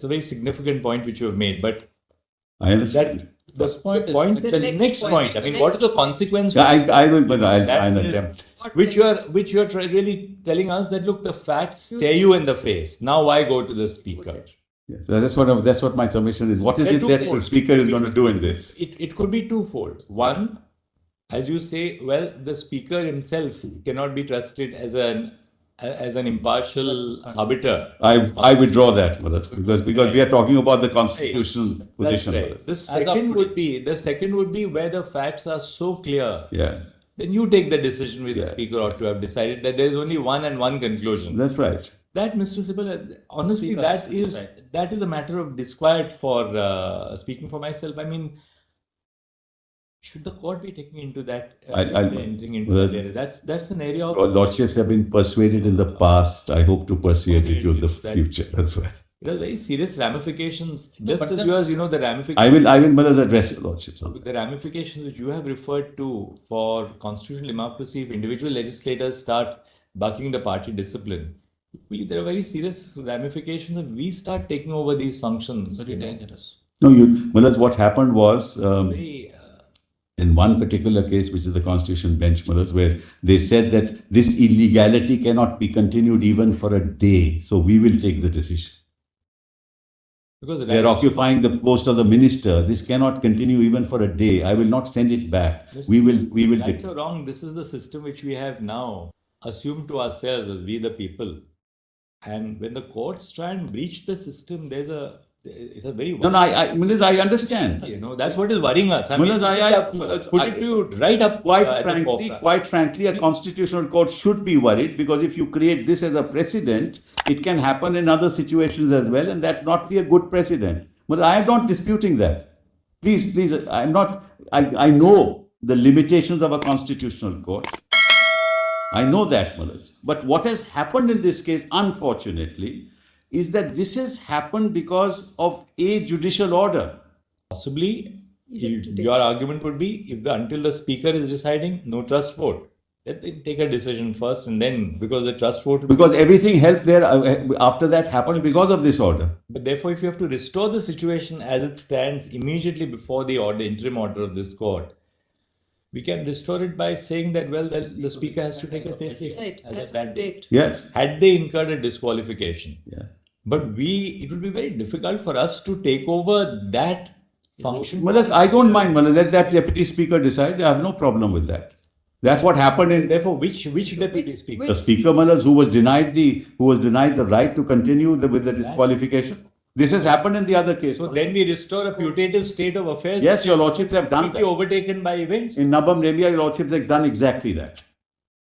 That's a very significant point which you have made. But I understand. the next point. I mean, what is the consequence? I will, but I'll attempt. Which you are really telling us that, look, the facts stare you in the face. Now why go to the speaker? Yes, that's what my submission is. What is it that the speaker is going to do in this? It could be twofold. One, as you say, well, the speaker himself cannot be trusted as an impartial arbiter. I withdraw that, because we are talking about the constitutional position. Right. The second would be where the facts are so clear. Yeah. Then you take the decision which the speaker ought to have decided, that there is only one and one conclusion. That's right. That, Mr. SIBAL, honestly, that is a matter of disquiet for speaking for myself. I mean, should the court be taking into that, entering into that area? That's an area of... Lordships have been persuaded in the past. I hope to persuade you in the future. That's right. It has very serious ramifications. Just as you know, the ramifications... I will address your Lordships. The ramifications which you have referred to for constitutional democracy, if individual legislators start bucking the party discipline, there are very serious ramifications if we start taking over these functions. Very dangerous. No, what happened was... in one particular case, which is the Constitution bench, where they said that this illegality cannot be continued even for a day. So we will take the decision. Because they are occupying the post of the minister. This cannot continue even for a day. I will not send it back. We will. Right or wrong, this is the system which we have now assumed to ourselves as we the people. And when the courts try and breach the system, it's a very... No, I understand. You know, that's what is worrying us. Put it to you right up. Quite frankly, a constitutional court should be worried, because if you create this as a precedent, it can happen in other situations as well, and that not be a good precedent. But I am not disputing that. Please, I'm not... I know the limitations of a constitutional court. I know that, but what has happened in this case, unfortunately, is that this has happened because of a judicial order. Possibly, your argument would be, until the speaker is deciding, no trust vote. Let them take a decision first, and then, because the trust vote... Because everything helped there after that happened because of this order. But therefore, if you have to restore the situation as it stands immediately before the interim order of this court, we can restore it by saying that, well, the speaker has to take a decision. Right. Yes. Had they incurred a disqualification. Yes. But it will be very difficult for us to take over that function. I don't mind, let that deputy speaker decide. I have no problem with that. That's what happened in... Therefore, which deputy speaker? The speaker, who was denied the right to continue with the disqualification. This has happened in the other case. So then we restore a putative state of affairs. Yes, your lordships have done that. Overtaken by events. In Nabam Rebia, your lordships have done exactly that.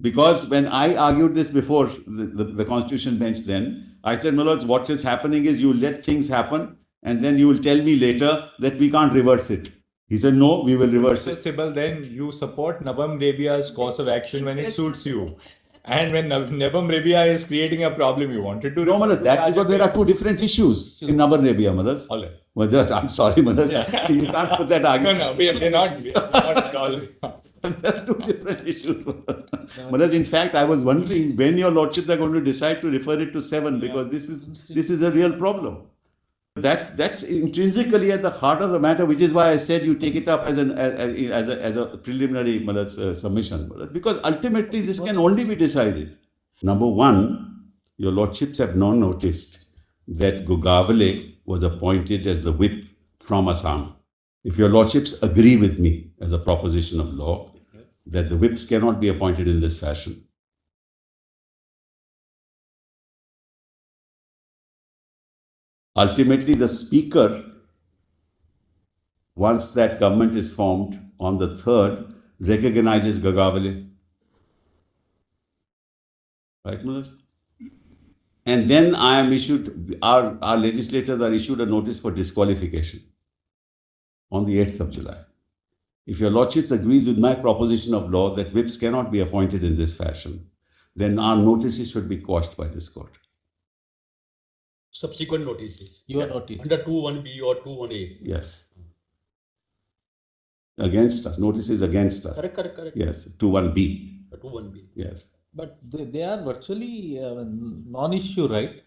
Because when I argued this before the Constitution bench then, I said, my lords, what is happening is you let things happen, and then you will tell me later that we can't reverse it. He said, no, we will reverse it. SIBAL, then you support Nabam Rebia's course of action when it suits you. And when Nabam Rebia is creating a problem, you wanted to... No, that's because there are two different issues in Nabam Rebia, mothers. All right. Mothers, I'm sorry, mothers. Yeah. You can't put that argument. No, we're not at all. There are two different issues. Mothers, in fact, I was wondering when your lordships are going to decide to refer it to 7, because this is a real problem. That's intrinsically at the heart of the matter, which is why I said you take it up as a preliminary submission, because ultimately this can only be decided. Number one, your lordships have now noticed that Gogavale was appointed as the whip from Assam. If your lordships agree with me as a proposition of law that the whips cannot be appointed in this fashion, ultimately, the speaker, once that government is formed on the 3rd, recognizes Gogavale. Right, Minister? And then I am issued, our legislators are issued a notice for disqualification on the 8th of July. If your lordships agrees with my proposition of law that whips cannot be appointed in this fashion, then our notices should be quashed by this court. Subsequent notices. Your notice. Under 2(1)(b) or 2(1)(a). Yes. Against us. Notices against us. Correct. Yes. 2(1)(b). 2(1)(b). Yes. But they are virtually non-issue, right?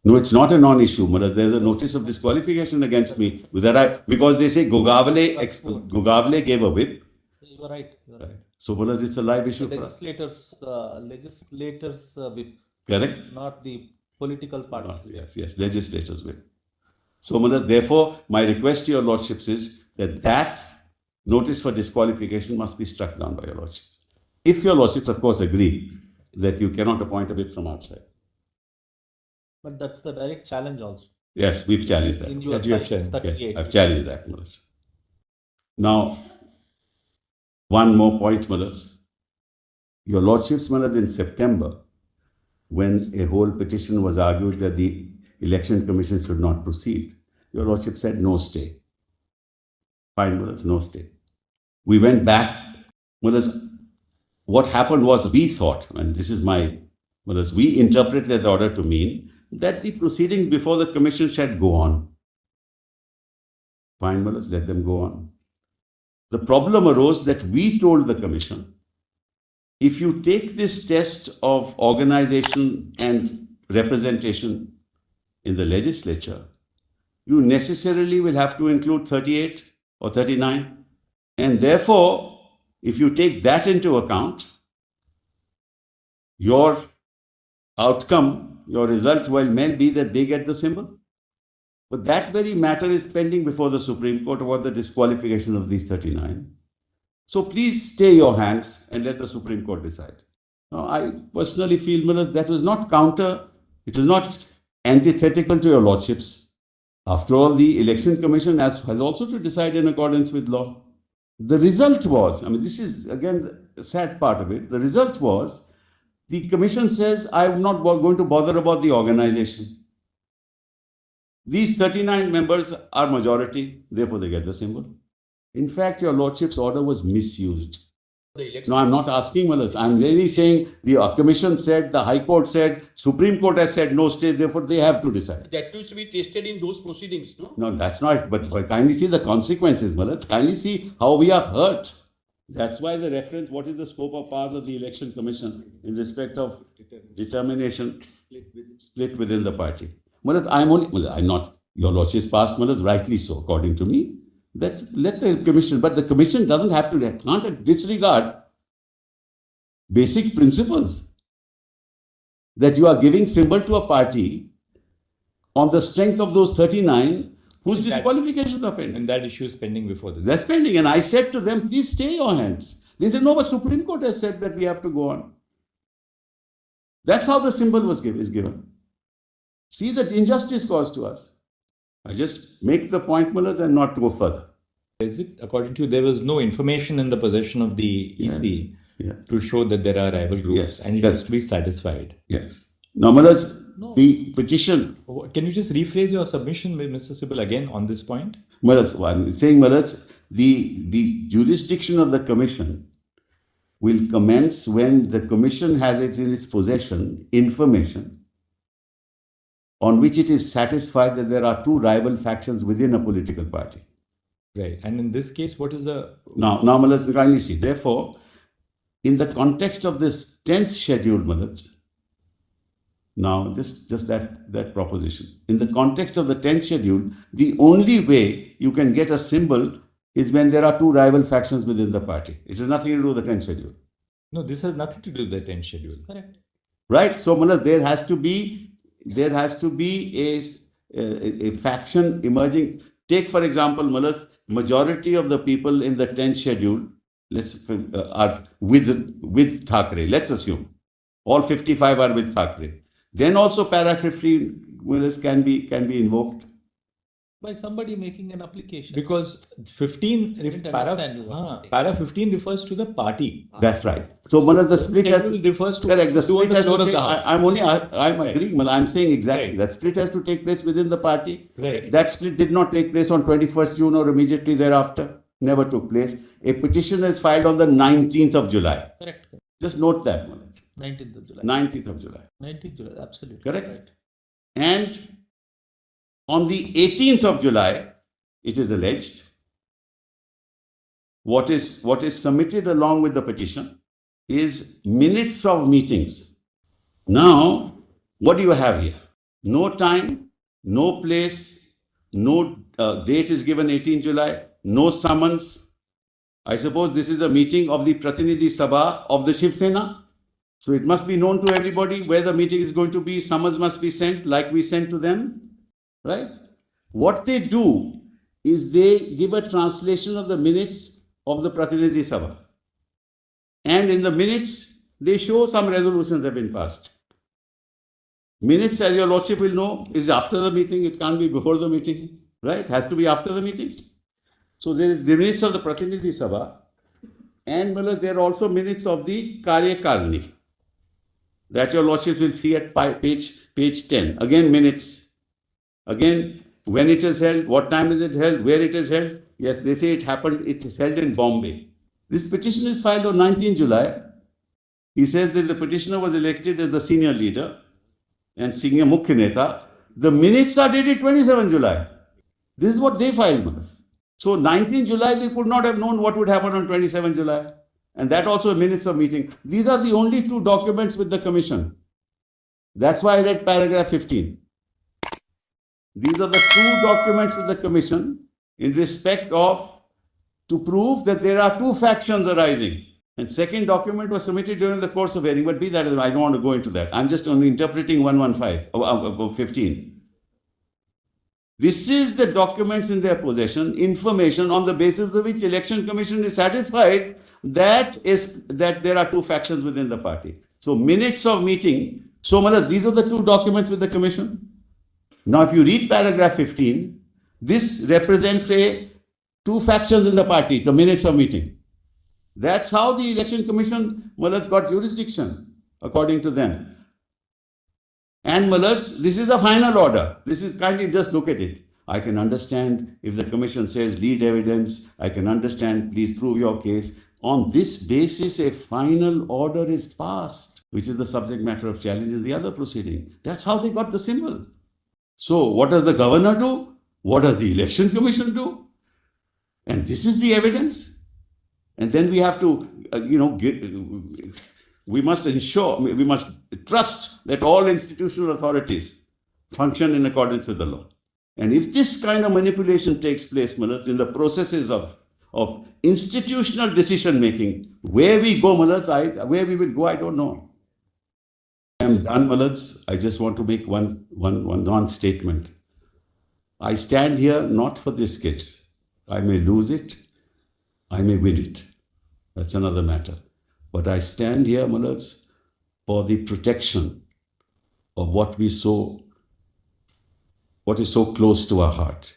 No, it's not a non-issue. There's a notice of disqualification against me because they say Gogavle gave a whip. You are right. You are right. So, it's a live issue. Legislators whip. Correct. Not the political parties. Yes, legislators whip. So, therefore, my request to your lordships is that notice for disqualification must be struck down by your lordships. If your lordships, of course, agree that you cannot appoint a whip from outside. But that's the direct challenge also. Yes, we've challenged that. Yes, I've challenged that, Mullahs. Now, one more point, Mullahs. Your lordships, Mullahs, in September, when a whole petition was argued that the Election Commission should not proceed, your lordship said no stay. Fine, Mullahs, no stay. We went back. Mullahs, what happened was we thought, and this is my, Mullahs, we interpreted that order to mean that the proceedings before the commission should go on. Fine, Mullahs, let them go on. The problem arose that we told the commission, if you take this test of organization and representation in the legislature, you necessarily will have to include 38 or 39. And therefore, if you take that into account, your outcome, your result may be that they get the symbol. But that very matter is pending before the Supreme Court about the disqualification of these 39. So please stay your hands and let the Supreme Court decide. Now, I personally feel, Mullahs, that was not it was not antithetical to your lordships. After all, the Election Commission has also to decide in accordance with law. The result was, this is again the sad part of it, the result was, the commission says, I'm not going to bother about the organization. These 39 members are majority, therefore they get the symbol. In fact, your lordship's order was misused. No, I'm not asking, Mullahs. I'm really saying the commission said, the High Court said, Supreme Court has said no stay, therefore they have to decide. That used to be tested in those proceedings, no? No, that's not. But kindly see the consequences, Mullahs. Kindly see how we are hurt. That's why the reference, what is the scope of powers of the Election Commission in respect of determination split within the party. Mullahs, I'm not, your lordship's passed, Mullahs, rightly so, according to me, that let the commission, but the commission doesn't have to, can't disregard basic principles that you are giving symbol to a party on the strength of those 39 whose disqualifications are pending. And that issue is pending before this. That's pending. And I said to them, please stay your hands. They said, no, but Supreme Court has said that we have to go on. That's how the symbol is given. See that injustice caused to us. I just make the point, Mullahs, and not go further. Is it, according to you, there was no information in the possession of the EC to show that there are rival groups and it has to be satisfied? Yes. Now, Mullahs, the petition. Can you just rephrase your submission, Mr. SIBAL, again on this point? Mullahs, I'm saying, Mullahs, the jurisdiction of the commission will commence when the commission has it in its possession information on which it is satisfied that there are two rival factions within a political party. Right. And in this case, what is the... Now Mullahs, kindly see. Therefore, in the context of this 10th schedule, Mullahs, now just that proposition. In the context of the 10th schedule, the only way you can get a symbol is when there are two rival factions within the party. It has nothing to do with the 10th schedule. No, this has nothing to do with the 10th schedule. Correct. Right. So, Mullahs, there has to be a faction emerging. Take, for example, Mullahs, majority of the people in the 10th schedule are with Thackeray. Let's assume all 55 are with Thackeray. Then also para 15 Mullahs can be invoked by somebody making an application. Because 15 para 15 refers to the party. That's right. So Mullahs, the split refers to correct. The split has to take, I'm agreeing. I'm saying exactly that split has to take place within the party. Right. That split did not take place on 21st June or immediately thereafter. Never took place. A petition is filed on the 19th of July. Correct. Just note that, Mullahs. 19th of July. 19th of July. 19th July, absolutely. Correct. Right. And on the 18th of July, it is alleged, what is submitted along with the petition is minutes of meetings. Now, what do you have here? no time, no place, no date is given 18 July, no summons. I suppose this is a meeting of the Pratinidhi Sabha of the Shiv Sena. So it must be known to everybody where the meeting is going to be. Summons must be sent like we sent to them, right? What they do is they give a translation of the minutes of the Pratinidhi Sabha. And in the minutes, they show some resolutions have been passed. Minutes, as your Lordship will know, is after the meeting. It can't be before the meeting, right? It has to be after the meeting. So there is the minutes of the Pratinidhi Sabha, and there are also minutes of the Karyakarni. That your Lordship will see at page 10. Again, minutes. Again, when it is held, what time is it held, where it is held. Yes, they say it happened, it is held in Bombay. This petition is filed on 19 July. He says that the petitioner was elected as the senior leader and senior Mukhya Neta. The minutes are dated 27 July. This is what they filed. So 19 July, they could not have known what would happen on 27 July. And that also minutes of meeting. These are the only two documents with the commission. That's why I read paragraph 15. These are the two documents with the commission in respect of to prove that there are two factions arising. And second document was submitted during the course of hearing, but be that, I don't want to go into that. I'm just only interpreting 15. This is the documents in their possession, information on the basis of which Election Commission is satisfied that there are two factions within the party. So minutes of meeting. So these are the two documents with the commission. Now if you read paragraph 15, this represents two factions in the party, the minutes of meeting. That's how the Election Commission got jurisdiction, according to them. And this is a final order. This is kindly just look at it. I can understand if the commission says lead evidence. I can understand, please prove your case. On this basis, a final order is passed, which is the subject matter of challenge in the other proceeding. That's how they got the symbol. So what does the governor do? What does the Election Commission do? And this is the evidence. And then we have to, we must ensure, we must trust that all institutional authorities function in accordance with the law. And if this kind of manipulation takes place, in the processes of institutional decision making, where we go, where we will go, I don't know. I am done, I just want to make one statement. I stand here not for this case. I may lose it, I may win it. That's another matter. But I stand here, for the protection of what is so close to our heart.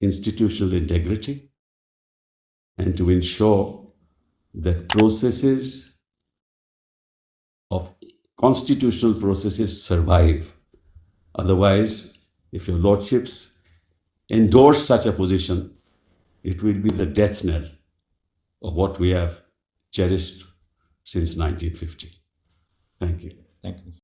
Institutional integrity, and to ensure that constitutional processes survive. Otherwise, if your lordships endorse such a position, it will be the death knell of what we have cherished since 1950. Thank you. Thank you.